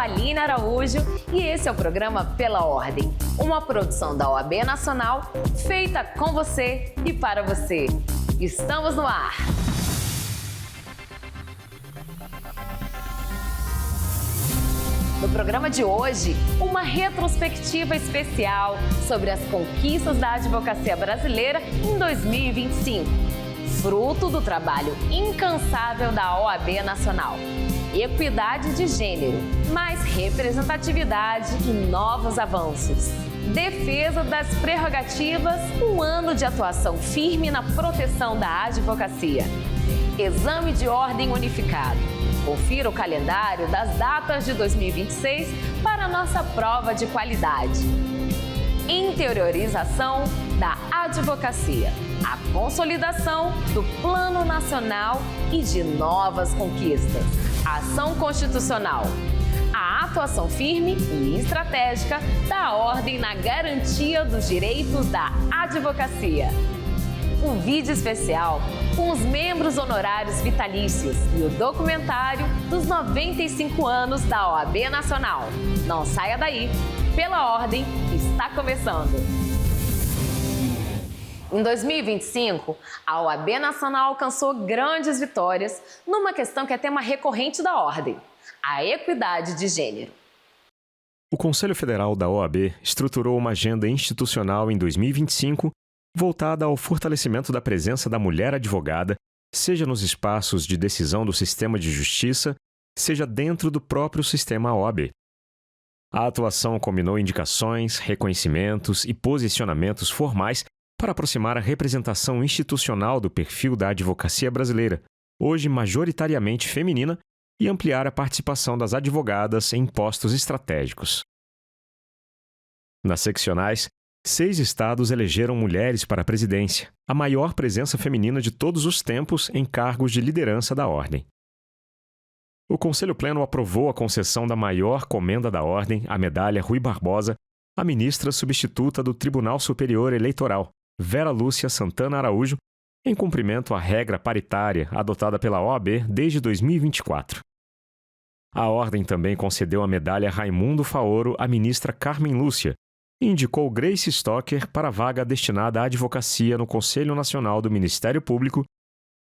Aline Araújo e esse é o programa Pela Ordem, uma produção da OAB Nacional feita com você e para você. Estamos no ar! No programa de hoje, uma retrospectiva especial sobre as conquistas da advocacia brasileira em 2025, fruto do trabalho incansável da OAB Nacional. Equidade de gênero, mais representatividade e novos avanços. Defesa das prerrogativas, um ano de atuação firme na proteção da advocacia. Exame de ordem unificado. Confira o calendário das datas de 2026 para a nossa prova de qualidade. Interiorização da advocacia. A consolidação do Plano Nacional e de novas conquistas. Ação constitucional. A atuação firme e estratégica da ordem na garantia dos direitos da advocacia. Um vídeo especial com os membros honorários vitalícios e o documentário dos 95 anos da OAB Nacional. Não saia daí, Pela Ordem está começando. Em 2025, a OAB Nacional alcançou grandes vitórias numa questão que é tema recorrente da Ordem, a equidade de gênero. O Conselho Federal da OAB estruturou uma agenda institucional em 2025 voltada ao fortalecimento da presença da mulher advogada, seja nos espaços de decisão do sistema de justiça, seja dentro do próprio sistema OAB. A atuação combinou indicações, reconhecimentos e posicionamentos formais para aproximar a representação institucional do perfil da advocacia brasileira, hoje majoritariamente feminina, e ampliar a participação das advogadas em postos estratégicos. Nas seccionais, 6 estados elegeram mulheres para a presidência, a maior presença feminina de todos os tempos em cargos de liderança da Ordem. O Conselho Pleno aprovou a concessão da maior comenda da Ordem, a medalha Rui Barbosa, à ministra substituta do Tribunal Superior Eleitoral, Vera Lúcia Santana Araújo, em cumprimento à regra paritária adotada pela OAB desde 2024. A Ordem também concedeu a medalha Raimundo Faoro à ministra Carmen Lúcia, e indicou Grace Stocker para a vaga destinada à advocacia no Conselho Nacional do Ministério Público,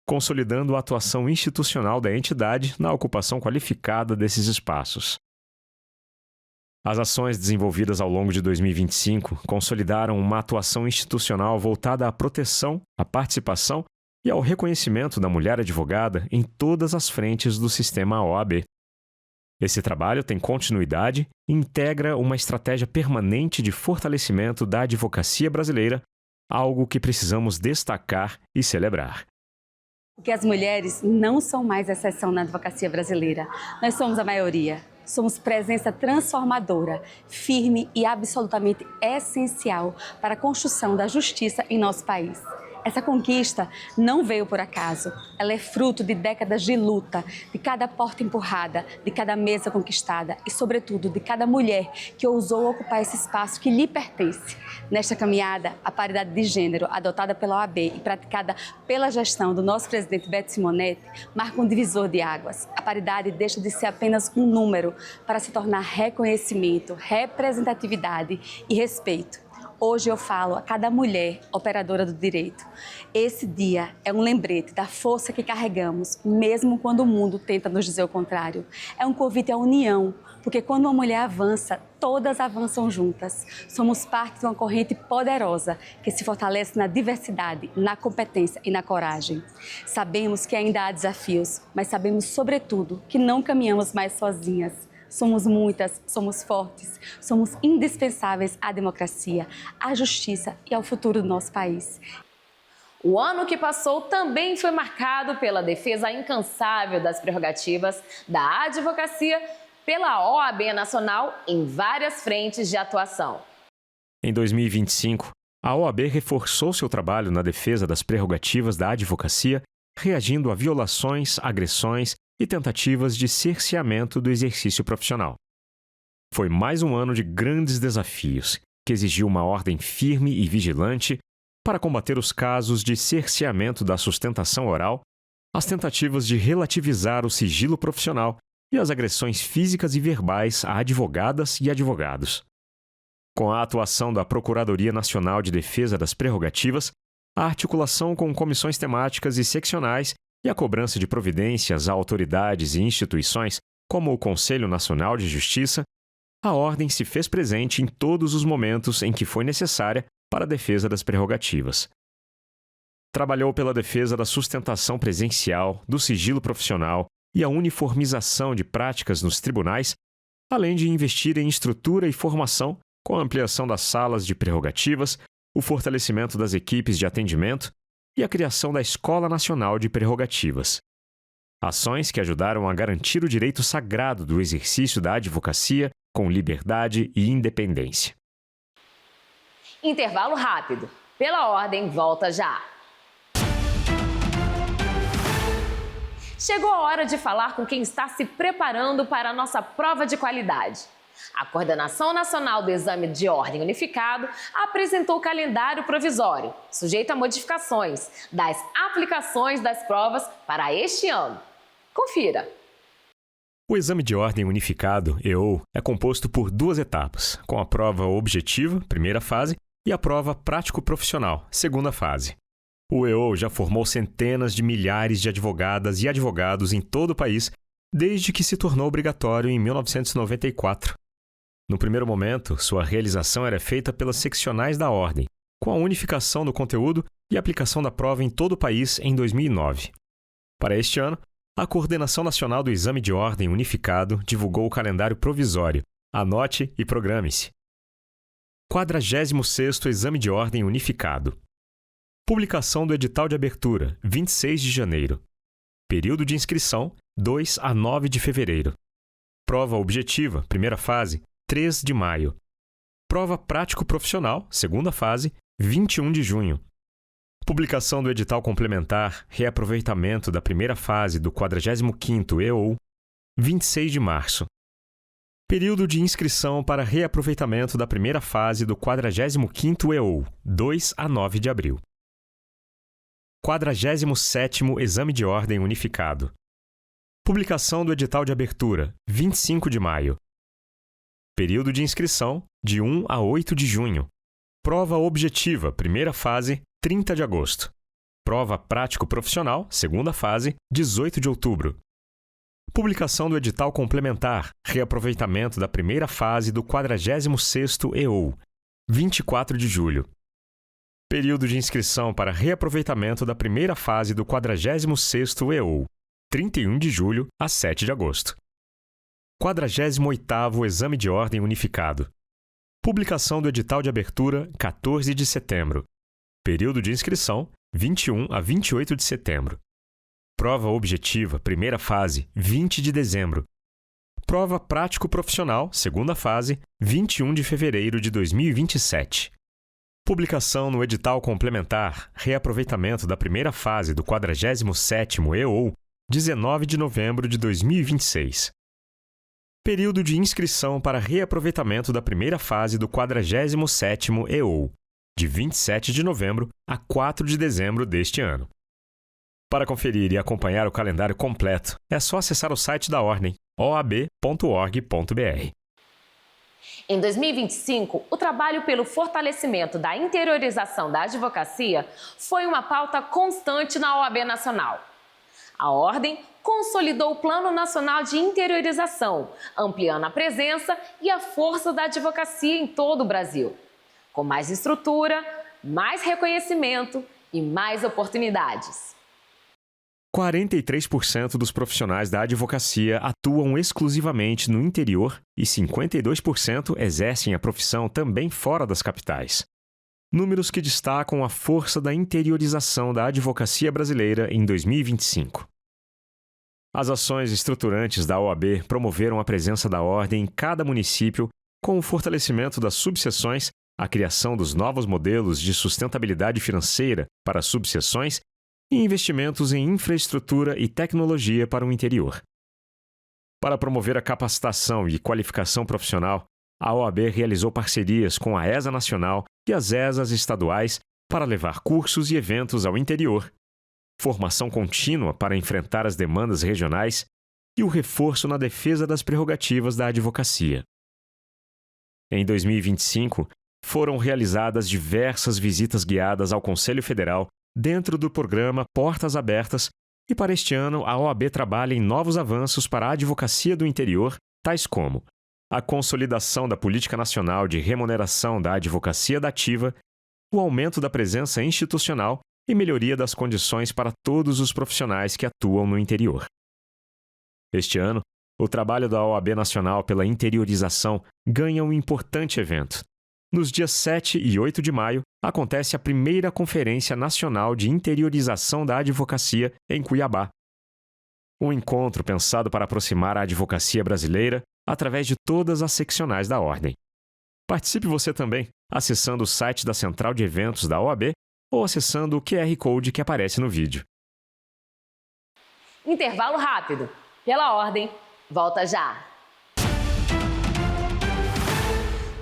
consolidando a atuação institucional da entidade na ocupação qualificada desses espaços. As ações desenvolvidas ao longo de 2025 consolidaram uma atuação institucional voltada à proteção, à participação e ao reconhecimento da mulher advogada em todas as frentes do sistema OAB. Esse trabalho tem continuidade e integra uma estratégia permanente de fortalecimento da advocacia brasileira, algo que precisamos destacar e celebrar. Porque as mulheres não são mais exceção na advocacia brasileira. Nós somos a maioria. Somos presença transformadora, firme e absolutamente essencial para a construção da justiça em nosso país. Essa conquista não veio por acaso. Ela é fruto de décadas de luta, de cada porta empurrada, de cada mesa conquistada e, sobretudo, de cada mulher que ousou ocupar esse espaço que lhe pertence. Nesta caminhada, a paridade de gênero adotada pela OAB e praticada pela gestão do nosso presidente Beto Simonetti marca um divisor de águas. A paridade deixa de ser apenas um número para se tornar reconhecimento, representatividade e respeito. Hoje eu falo a cada mulher operadora do direito. Esse dia é um lembrete da força que carregamos, mesmo quando o mundo tenta nos dizer o contrário. É um convite à união, porque quando uma mulher avança, todas avançam juntas. Somos parte de uma corrente poderosa que se fortalece na diversidade, na competência e na coragem. Sabemos que ainda há desafios, mas sabemos, sobretudo, que não caminhamos mais sozinhas. Somos muitas, somos fortes, somos indispensáveis à democracia, à justiça e ao futuro do nosso país. O ano que passou também foi marcado pela defesa incansável das prerrogativas da advocacia pela OAB Nacional em várias frentes de atuação. Em 2025, a OAB reforçou seu trabalho na defesa das prerrogativas da advocacia, reagindo a violações, agressões e tentativas de cerceamento do exercício profissional. Foi mais um ano de grandes desafios, que exigiu uma ordem firme e vigilante para combater os casos de cerceamento da sustentação oral, as tentativas de relativizar o sigilo profissional e as agressões físicas e verbais a advogadas e advogados. Com a atuação da Procuradoria Nacional de Defesa das Prerrogativas, a articulação com comissões temáticas e seccionais e a cobrança de providências a autoridades e instituições, como o Conselho Nacional de Justiça, a Ordem se fez presente em todos os momentos em que foi necessária para a defesa das prerrogativas. Trabalhou pela defesa da sustentação presencial, do sigilo profissional e a uniformização de práticas nos tribunais, além de investir em estrutura e formação com a ampliação das salas de prerrogativas, o fortalecimento das equipes de atendimento e a criação da Escola Nacional de Prerrogativas. Ações que ajudaram a garantir o direito sagrado do exercício da advocacia com liberdade e independência. Intervalo rápido. Pela ordem, volta já. Chegou a hora de falar com quem está se preparando para a nossa prova de qualidade. A Coordenação Nacional do Exame de Ordem Unificado apresentou o calendário provisório, sujeito a modificações, das aplicações das provas para este ano. Confira! O Exame de Ordem Unificado, EOU, é composto por 2 etapas, com a prova objetiva, primeira fase, e a prova prático-profissional, segunda fase. O EOU já formou centenas de milhares de advogadas e advogados em todo o país desde que se tornou obrigatório em 1994. No primeiro momento, sua realização era feita pelas seccionais da Ordem, com a unificação do conteúdo e aplicação da prova em todo o país em 2009. Para este ano, a Coordenação Nacional do Exame de Ordem Unificado divulgou o calendário provisório. Anote e programe-se. 46º Exame de Ordem Unificado. Publicação do edital de abertura, 26 de janeiro. Período de inscrição, 2 a 9 de fevereiro. Prova objetiva, primeira fase, 3 de maio. Prova prático-profissional, segunda fase, 21 de junho. Publicação do edital complementar, reaproveitamento da primeira fase do 45º EOU, 26 de março. Período de inscrição para reaproveitamento da primeira fase do 45º EOU, 2 a 9 de abril. 47º Exame de Ordem Unificado. Publicação do edital de abertura, 25 de maio. Período de inscrição, de 1 a 8 de junho. Prova objetiva, primeira fase, 30 de agosto. Prova prático-profissional, segunda fase, 18 de outubro. Publicação do edital complementar, reaproveitamento da primeira fase do 46º EOU, 24 de julho. Período de inscrição para reaproveitamento da primeira fase do 46º EOU, 31 de julho a 7 de agosto. 48º Exame de Ordem Unificado. Publicação do edital de abertura, 14 de setembro. Período de inscrição, 21 a 28 de setembro. Prova objetiva, primeira fase, 20 de dezembro. Prova prático-profissional, segunda fase, 21 de fevereiro de 2027. Publicação no edital complementar, reaproveitamento da primeira fase do 47º EOU, 19 de novembro de 2026. Período de inscrição para reaproveitamento da primeira fase do 47º EOU, de 27 de novembro a 4 de dezembro deste ano. Para conferir e acompanhar o calendário completo, é só acessar o site da Ordem, oab.org.br. Em 2025, o trabalho pelo fortalecimento da interiorização da advocacia foi uma pauta constante na OAB Nacional. A Ordem consolidou o Plano Nacional de Interiorização, ampliando a presença e a força da advocacia em todo o Brasil, com mais estrutura, mais reconhecimento e mais oportunidades. 43% dos profissionais da advocacia atuam exclusivamente no interior e 52% exercem a profissão também fora das capitais. Números que destacam a força da interiorização da advocacia brasileira em 2025. As ações estruturantes da OAB promoveram a presença da Ordem em cada município, com o fortalecimento das subseções, a criação dos novos modelos de sustentabilidade financeira para as subseções e investimentos em infraestrutura e tecnologia para o interior. Para promover a capacitação e qualificação profissional, a OAB realizou parcerias com a ESA Nacional e as ESAs estaduais para levar cursos e eventos ao interior, formação contínua para enfrentar as demandas regionais e o reforço na defesa das prerrogativas da advocacia. Em 2025, foram realizadas diversas visitas guiadas ao Conselho Federal dentro do programa Portas Abertas, e para este ano a OAB trabalha em novos avanços para a advocacia do interior, tais como a consolidação da Política Nacional de Remuneração da Advocacia da Ativa, o aumento da presença institucional e melhoria das condições para todos os profissionais que atuam no interior. Este ano, o trabalho da OAB Nacional pela interiorização ganha um importante evento. Nos dias 7 e 8 de maio, acontece a primeira Conferência Nacional de Interiorização da Advocacia em Cuiabá. Um encontro pensado para aproximar a advocacia brasileira através de todas as seccionais da Ordem. Participe você também, acessando o site da Central de Eventos da OAB ou acessando o QR Code que aparece no vídeo. Intervalo rápido. Pela Ordem, volta já!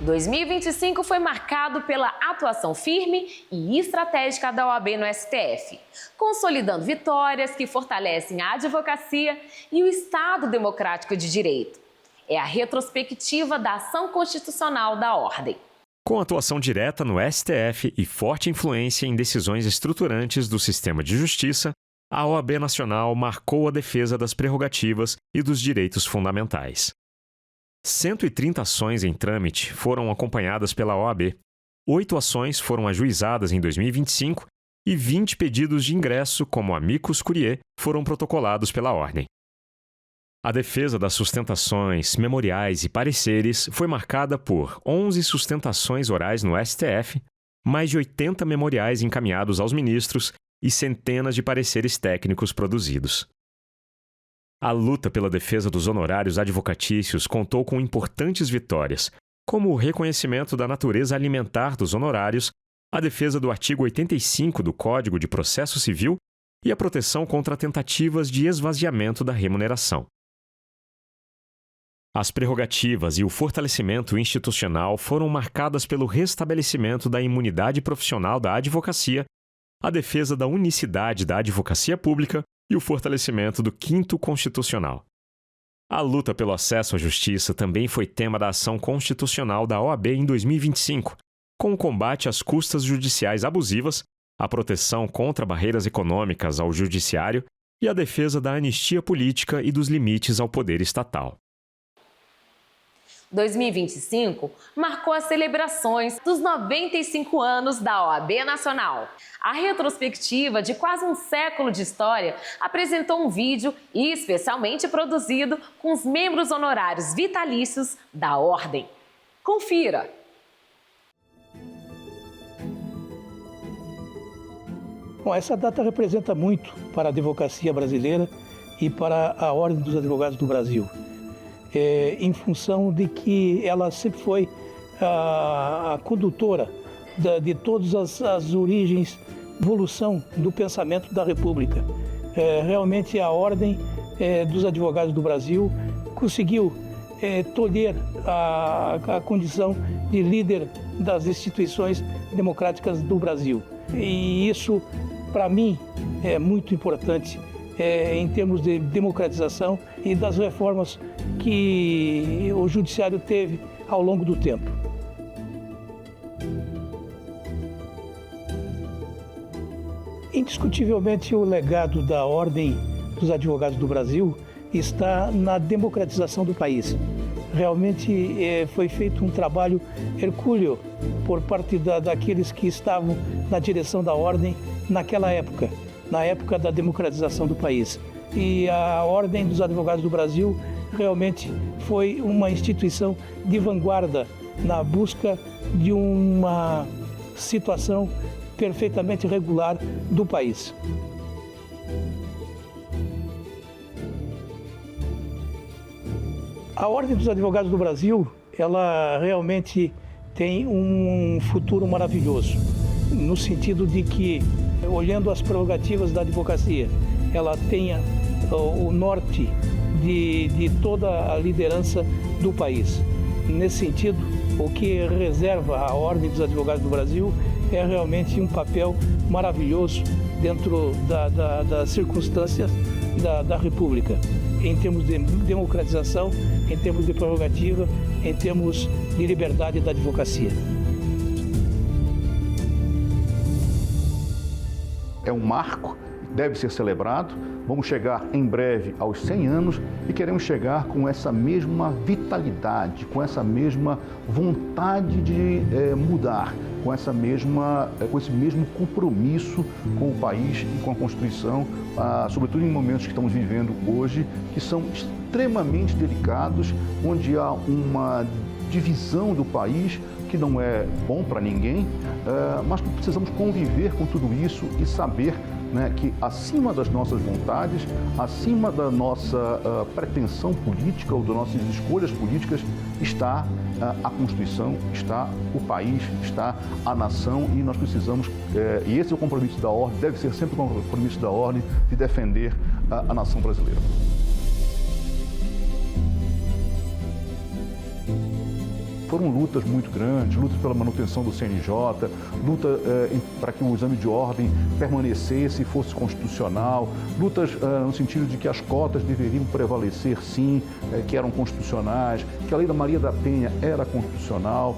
2025 foi marcado pela atuação firme e estratégica da OAB no STF, consolidando vitórias que fortalecem a advocacia e o Estado Democrático de Direito. É a retrospectiva da ação constitucional da Ordem. Com atuação direta no STF e forte influência em decisões estruturantes do sistema de justiça, a OAB Nacional marcou a defesa das prerrogativas e dos direitos fundamentais. 130 ações em trâmite foram acompanhadas pela OAB, 8 ações foram ajuizadas em 2025 e 20 pedidos de ingresso, como amicus curiae, foram protocolados pela Ordem. A defesa das sustentações, memoriais e pareceres foi marcada por 11 sustentações orais no STF, mais de 80 memoriais encaminhados aos ministros e centenas de pareceres técnicos produzidos. A luta pela defesa dos honorários advocatícios contou com importantes vitórias, como o reconhecimento da natureza alimentar dos honorários, a defesa do artigo 85 do Código de Processo Civil e a proteção contra tentativas de esvaziamento da remuneração. As prerrogativas e o fortalecimento institucional foram marcadas pelo restabelecimento da imunidade profissional da advocacia, a defesa da unicidade da advocacia pública e o fortalecimento do 5º Constitucional. A luta pelo acesso à justiça também foi tema da ação constitucional da OAB em 2025, com o combate às custas judiciais abusivas, a proteção contra barreiras econômicas ao judiciário e a defesa da anistia política e dos limites ao poder estatal. 2025 marcou as celebrações dos 95 anos da OAB Nacional. A retrospectiva de quase um século de história apresentou um vídeo especialmente produzido com os membros honorários vitalícios da Ordem. Confira! Bom, essa data representa muito para a advocacia brasileira e para a Ordem dos Advogados do Brasil. Em função de que ela sempre foi a condutora de todas as origens, evolução do pensamento da República. Realmente a Ordem dos Advogados do Brasil conseguiu tolher a condição de líder das instituições democráticas do Brasil. E isso, para mim, é muito importante em termos de democratização e das reformas que o Judiciário teve ao longo do tempo. Indiscutivelmente, o legado da Ordem dos Advogados do Brasil está na democratização do país. Realmente foi feito um trabalho hercúleo por parte daqueles que estavam na direção da Ordem naquela época, na época da democratização do país. E a Ordem dos Advogados do Brasil realmente foi uma instituição de vanguarda na busca de uma situação perfeitamente regular do país. A Ordem dos Advogados do Brasil, ela realmente tem um futuro maravilhoso, no sentido de que, olhando as prerrogativas da advocacia, ela tenha o norte de toda a liderança do país. Nesse sentido, o que reserva a Ordem dos Advogados do Brasil é realmente um papel maravilhoso dentro das circunstâncias da República, em termos de democratização, em termos de prerrogativa, em termos de liberdade da advocacia. É um marco, deve ser celebrado. Vamos chegar em breve aos 100 anos e queremos chegar com essa mesma vitalidade, com essa mesma vontade de mudar, com esse mesmo compromisso com o país e com a Constituição, sobretudo em momentos que estamos vivendo hoje, que são extremamente delicados, onde há uma divisão do país que não é bom para ninguém, mas precisamos conviver com tudo isso e saber, né, que acima das nossas vontades, acima da nossa pretensão política ou das nossas escolhas políticas, está a Constituição, está o país, está a nação, e nós precisamos, e esse é o compromisso da ordem, deve ser sempre o compromisso da ordem, de defender a nação brasileira. Foram lutas muito grandes, lutas pela manutenção do CNJ, luta para que o exame de ordem permanecesse e fosse constitucional, lutas no sentido de que as cotas deveriam prevalecer, sim, que eram constitucionais, que a lei da Maria da Penha era constitucional.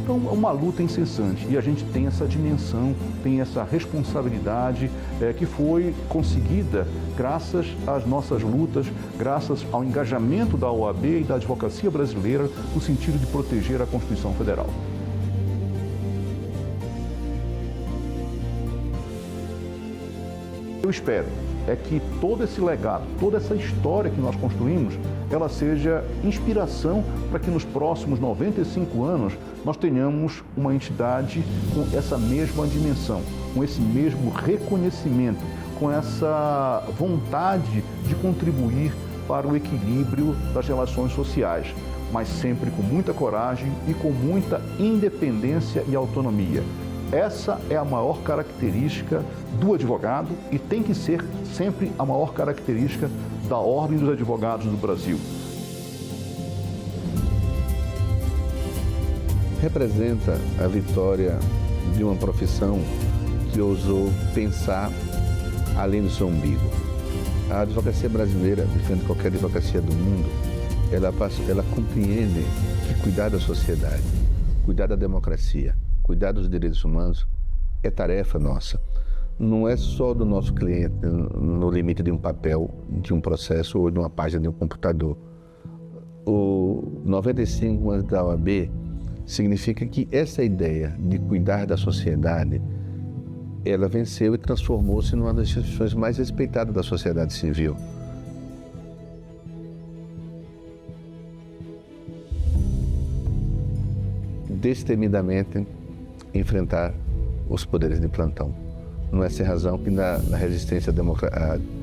Então, é uma luta incessante, e a gente tem essa dimensão, tem essa responsabilidade que foi conseguida graças às nossas lutas, graças ao engajamento da OAB e da advocacia brasileira no sentido de proteger a Constituição Federal. Eu espero que todo esse legado, toda essa história que nós construímos, ela seja inspiração para que nos próximos 95 anos nós tenhamos uma entidade com essa mesma dimensão, com esse mesmo reconhecimento, com essa vontade de contribuir para o equilíbrio das relações sociais, mas sempre com muita coragem e com muita independência e autonomia. Essa é a maior característica do advogado e tem que ser sempre a maior característica da Ordem dos Advogados do Brasil. Representa a vitória de uma profissão que ousou pensar além do seu umbigo. A advocacia brasileira, diferente de qualquer advocacia do mundo, ela compreende que cuidar da sociedade, cuidar da democracia, cuidar dos direitos humanos é tarefa nossa. Não é só do nosso cliente no limite de um papel, de um processo ou de uma página de um computador. O 95 anos da OAB significa que essa ideia de cuidar da sociedade, ela venceu e transformou-se numa das instituições mais respeitadas da sociedade civil. Destemidamente enfrentar os poderes de plantão. Não é sem razão que na resistência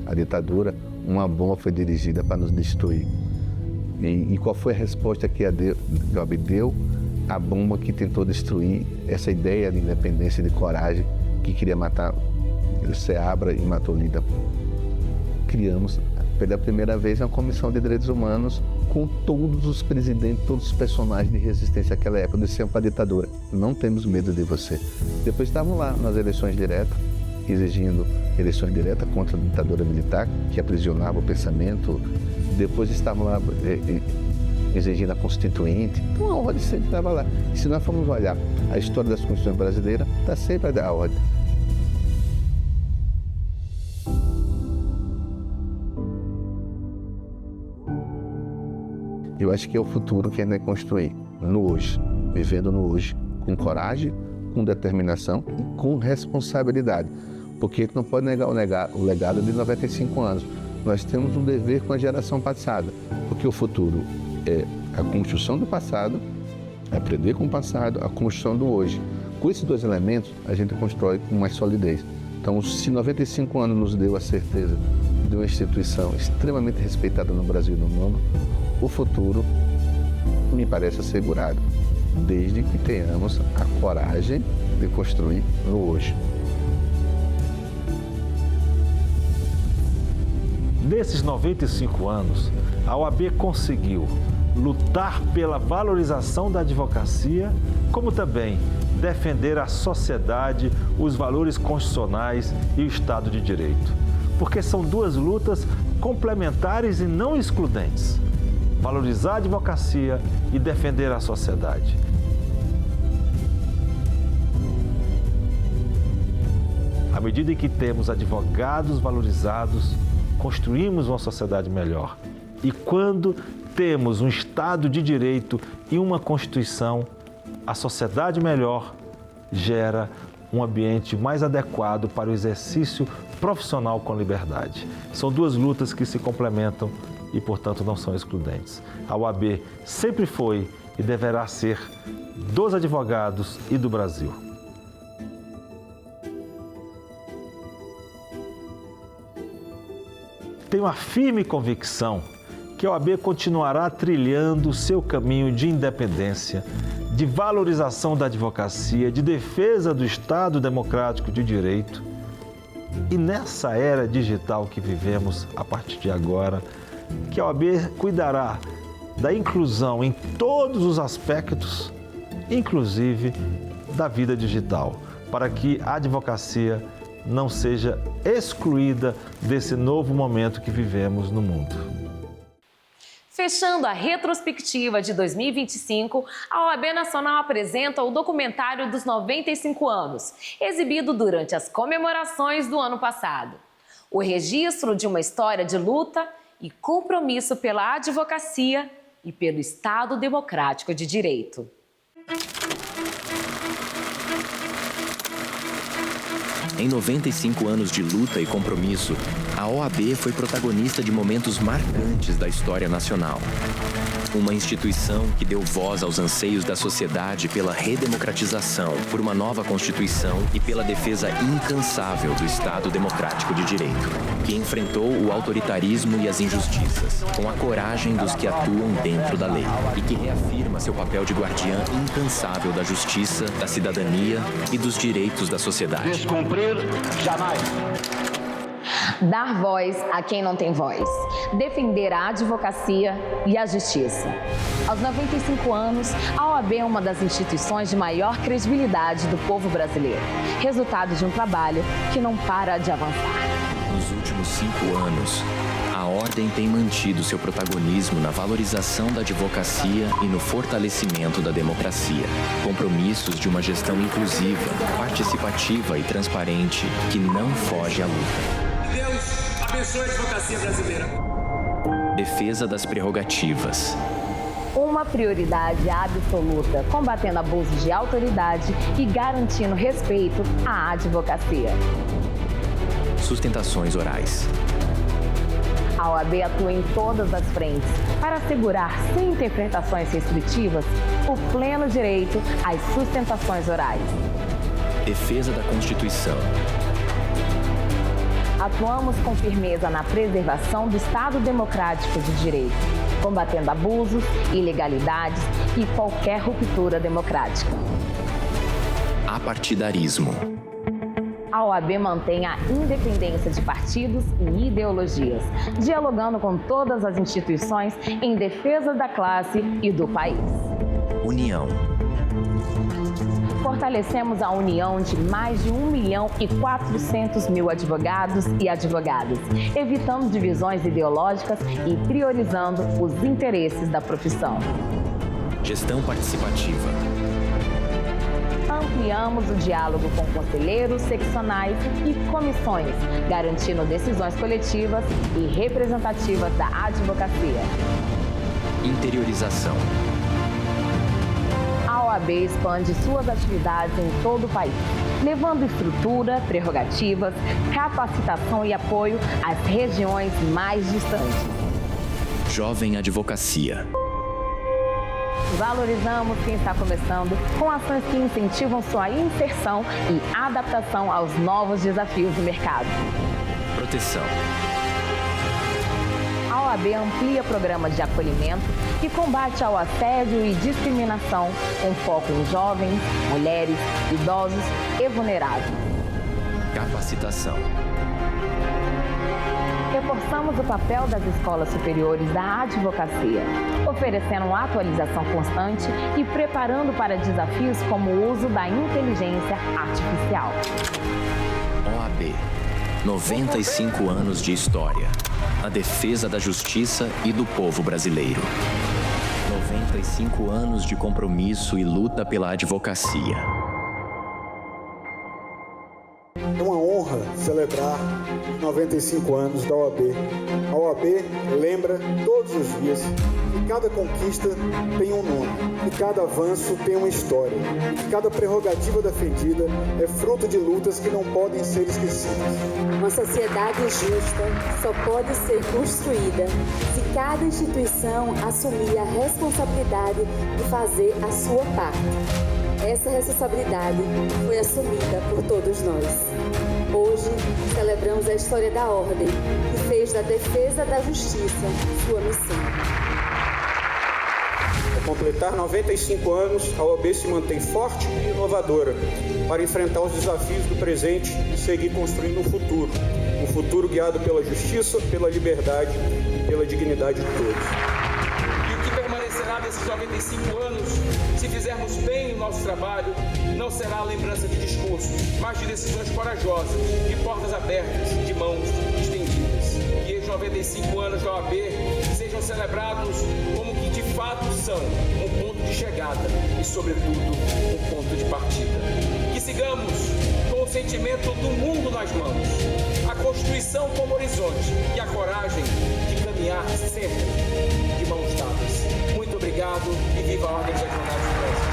à ditadura, uma bomba foi dirigida para nos destruir. E qual foi a resposta que a OAB deu? A bomba que tentou destruir essa ideia de independência e de coragem, que queria matar o Seabra e matou Lida. Criamos, pela primeira vez, uma comissão de direitos humanos com todos os presidentes, todos os personagens de resistência àquela época, dizendo para a ditadura: não temos medo de você. Depois estavam lá nas eleições diretas, exigindo eleições diretas contra a ditadura militar, que aprisionava o pensamento. Depois estavam lá exigindo a Constituinte. Então a ordem sempre estava lá. E se nós formos olhar a história das Constituições brasileiras, está sempre a ordem. Eu acho que é o futuro que ainda é construir no hoje, vivendo no hoje, com coragem, com determinação e com responsabilidade. Porque a gente não pode negar o legado de 95 anos. Nós temos um dever com a geração passada, porque o futuro é a construção do passado, aprender com o passado, a construção do hoje. Com esses dois elementos, a gente constrói com mais solidez. Então, se 95 anos nos deu a certeza de uma instituição extremamente respeitada no Brasil e no mundo, o futuro me parece assegurado, desde que tenhamos a coragem de construir no hoje. Nesses 95 anos, a OAB conseguiu lutar pela valorização da advocacia, como também defender a sociedade, os valores constitucionais e o Estado de Direito. Porque são duas lutas complementares e não excludentes. Valorizar a advocacia e defender a sociedade. À medida em que temos advogados valorizados, construímos uma sociedade melhor. E quando temos um Estado de Direito e uma Constituição, a sociedade melhor gera um ambiente mais adequado para o exercício profissional com liberdade. São duas lutas que se complementam e, portanto, não são excludentes. A OAB sempre foi e deverá ser dos advogados e do Brasil. Tenho a firme convicção que a OAB continuará trilhando o seu caminho de independência, de valorização da advocacia, de defesa do Estado democrático de direito. E nessa era digital que vivemos a partir de agora, que a OAB cuidará da inclusão em todos os aspectos, inclusive da vida digital, para que a advocacia não seja excluída desse novo momento que vivemos no mundo. Fechando a retrospectiva de 2025, a OAB Nacional apresenta o documentário dos 95 anos, exibido durante as comemorações do ano passado. O registro de uma história de luta e compromisso pela advocacia e pelo Estado Democrático de Direito. Em 95 anos de luta e compromisso, a OAB foi protagonista de momentos marcantes da história nacional. Uma instituição que deu voz aos anseios da sociedade pela redemocratização, por uma nova Constituição e pela defesa incansável do Estado Democrático de Direito, que enfrentou o autoritarismo e as injustiças, com a coragem dos que atuam dentro da lei, e que reafirma seu papel de guardiã incansável da justiça, da cidadania e dos direitos da sociedade. Descumprir jamais. Dar voz a quem não tem voz. Defender a advocacia e a justiça. Aos 95 anos, a OAB é uma das instituições de maior credibilidade do povo brasileiro. Resultado de um trabalho que não para de avançar. Nos últimos 5 anos, a Ordem tem mantido seu protagonismo na valorização da advocacia e no fortalecimento da democracia. Compromissos de uma gestão inclusiva, participativa e transparente que não foge à luta. Deus abençoe a advocacia brasileira. Defesa das prerrogativas. Uma prioridade absoluta, combatendo abusos de autoridade e garantindo respeito à advocacia. Sustentações orais. A OAB atua em todas as frentes para assegurar, sem interpretações restritivas, o pleno direito às sustentações orais. Defesa da Constituição. Atuamos com firmeza na preservação do Estado Democrático de Direito, combatendo abusos, ilegalidades e qualquer ruptura democrática. Apartidarismo. A OAB mantém a independência de partidos e ideologias, dialogando com todas as instituições em defesa da classe e do país. União. Fortalecemos a união de mais de 1.400.000 advogados e advogadas, evitando divisões ideológicas e priorizando os interesses da profissão. Gestão participativa. Ampliamos o diálogo com conselheiros, seccionais e comissões, garantindo decisões coletivas e representativas da advocacia. Interiorização. A OAB expande suas atividades em todo o país, levando estrutura, prerrogativas, capacitação e apoio às regiões mais distantes. Jovem Advocacia. Valorizamos quem está começando com ações que incentivam sua inserção e adaptação aos novos desafios do mercado. Proteção. A OAB amplia programas de acolhimento e combate ao assédio e discriminação, com foco em jovens, mulheres, idosos e vulneráveis. Capacitação. Reforçamos reforçamos o papel das escolas superiores da advocacia, oferecendo atualização constante e preparando para desafios como o uso da inteligência artificial. OAB, 95 anos de história. A defesa da justiça e do povo brasileiro. 95 anos de compromisso e luta pela advocacia. É uma honra celebrar os 95 anos da OAB. A OAB lembra todos os dias que cada conquista tem um nome, que cada avanço tem uma história, que cada prerrogativa defendida é fruto de lutas que não podem ser esquecidas. Uma sociedade justa só pode ser construída se cada instituição assumir a responsabilidade de fazer a sua parte. Essa responsabilidade foi assumida por todos nós. Hoje, celebramos a história da Ordem, que fez da defesa da justiça sua missão. Ao completar 95 anos, a OAB se mantém forte e inovadora para enfrentar os desafios do presente e seguir construindo um futuro guiado pela justiça, pela liberdade e pela dignidade de todos. E o que permanecerá desses 95 anos, se fizermos bem o nosso trabalho, não será a lembrança de discursos, mas de decisões corajosas, de portas abertas, de mãos estendidas. Que os 95 anos da OAB sejam celebrados como que de fato são um ponto de chegada e, sobretudo, um ponto de partida. Que sigamos com o sentimento do mundo nas mãos, a Constituição como horizonte e a coragem de caminhar sempre de mãos dadas. Muito obrigado e viva a Ordem dos Advogados do Brasil.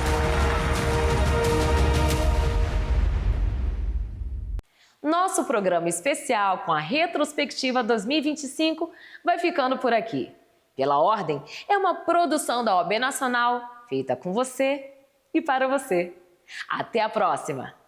Nosso programa especial com a Retrospectiva 2025 vai ficando por aqui. Pela Ordem é uma produção da OAB Nacional, feita com você e para você. Até a próxima!